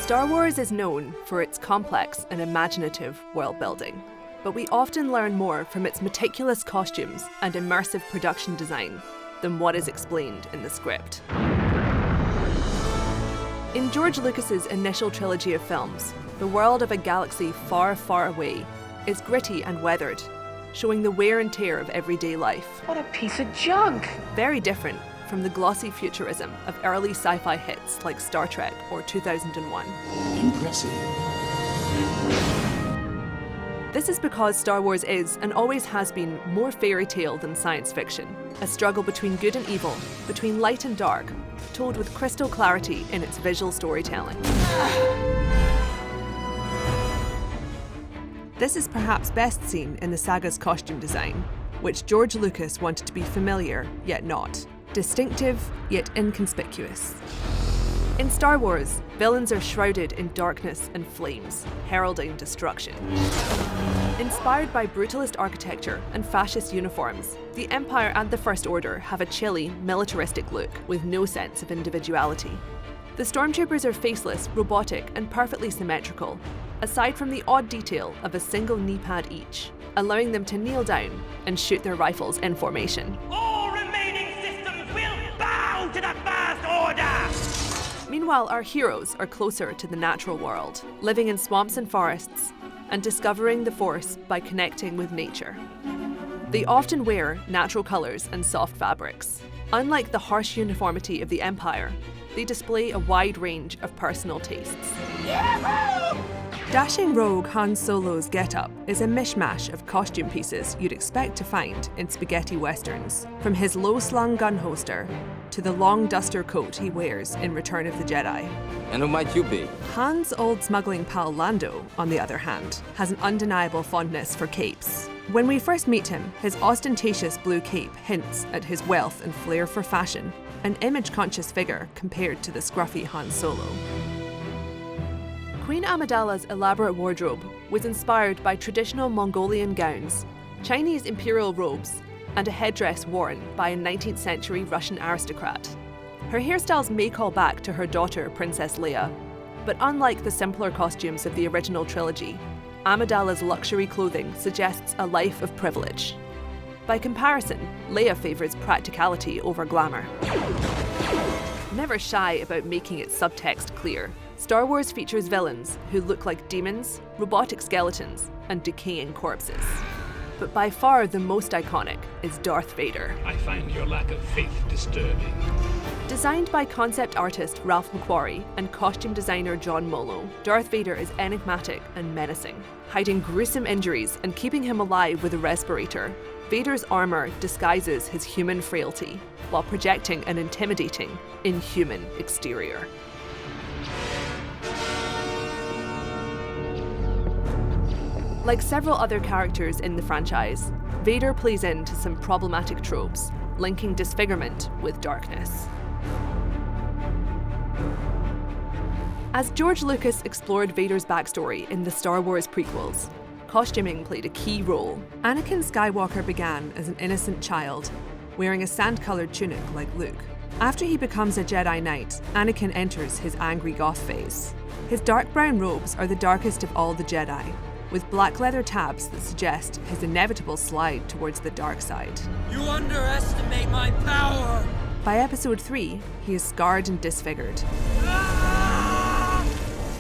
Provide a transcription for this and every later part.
Star Wars is known for its complex and imaginative world building, but we often learn more from its meticulous costumes and immersive production design than what is explained in the script. In George Lucas's initial trilogy of films, the world of a galaxy far, far away is gritty and weathered, showing the wear and tear of everyday life. What a piece of junk! Very different from the glossy futurism of early sci-fi hits like Star Trek or 2001. Impressive. This is because Star Wars is, and always has been, more fairy tale than science fiction. A struggle between good and evil, between light and dark, told with crystal clarity in its visual storytelling. This is perhaps best seen in the saga's costume design, which George Lucas wanted to be familiar, yet not. Distinctive, yet inconspicuous. In Star Wars, villains are shrouded in darkness and flames, heralding destruction. Inspired by brutalist architecture and fascist uniforms, the Empire and the First Order have a chilly, militaristic look with no sense of individuality. The stormtroopers are faceless, robotic, and perfectly symmetrical, aside from the odd detail of a single knee pad each, allowing them to kneel down and shoot their rifles in formation. All remaining systems will bow to the First Order! Meanwhile, our heroes are closer to the natural world, living in swamps and forests, and discovering the Force by connecting with nature. They often wear natural colours and soft fabrics. Unlike the harsh uniformity of the Empire, they display a wide range of personal tastes. Yahoo! Dashing rogue Han Solo's getup is a mishmash of costume pieces you'd expect to find in spaghetti westerns, from his low-slung gun holster to the long duster coat he wears in Return of the Jedi. And who might you be? Han's old smuggling pal Lando, on the other hand, has an undeniable fondness for capes. When we first meet him, his ostentatious blue cape hints at his wealth and flair for fashion, an image-conscious figure compared to the scruffy Han Solo. Queen Amidala's elaborate wardrobe was inspired by traditional Mongolian gowns, Chinese imperial robes, and a headdress worn by a 19th century Russian aristocrat. Her hairstyles may call back to her daughter, Princess Leia, but unlike the simpler costumes of the original trilogy, Amidala's luxury clothing suggests a life of privilege. By comparison, Leia favours practicality over glamour. Never shy about making its subtext clear, Star Wars features villains who look like demons, robotic skeletons, and decaying corpses. But by far the most iconic is Darth Vader. I find your lack of faith disturbing. Designed by concept artist Ralph McQuarrie and costume designer John Molo, Darth Vader is enigmatic and menacing. Hiding gruesome injuries and keeping him alive with a respirator, Vader's armor disguises his human frailty while projecting an intimidating, inhuman exterior. Like several other characters in the franchise, Vader plays into some problematic tropes, linking disfigurement with darkness. As George Lucas explored Vader's backstory in the Star Wars prequels, costuming played a key role. Anakin Skywalker began as an innocent child, wearing a sand-coloured tunic like Luke. After he becomes a Jedi Knight, Anakin enters his angry goth phase. His dark brown robes are the darkest of all the Jedi, with black leather tabs that suggest his inevitable slide towards the dark side. You underestimate my power! By episode 3, he is scarred and disfigured.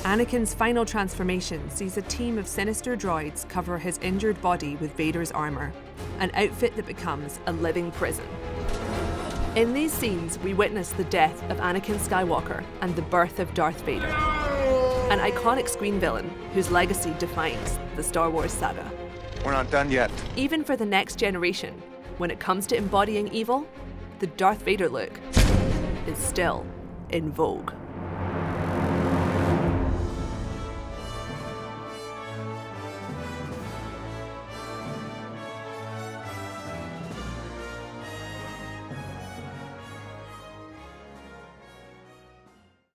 Anakin's final transformation sees a team of sinister droids cover his injured body with Vader's armor, an outfit that becomes a living prison. In these scenes, we witness the death of Anakin Skywalker and the birth of Darth Vader, an iconic screen villain whose legacy defines the Star Wars saga. We're not done yet. Even for the next generation, when it comes to embodying evil, the Darth Vader look is still in vogue.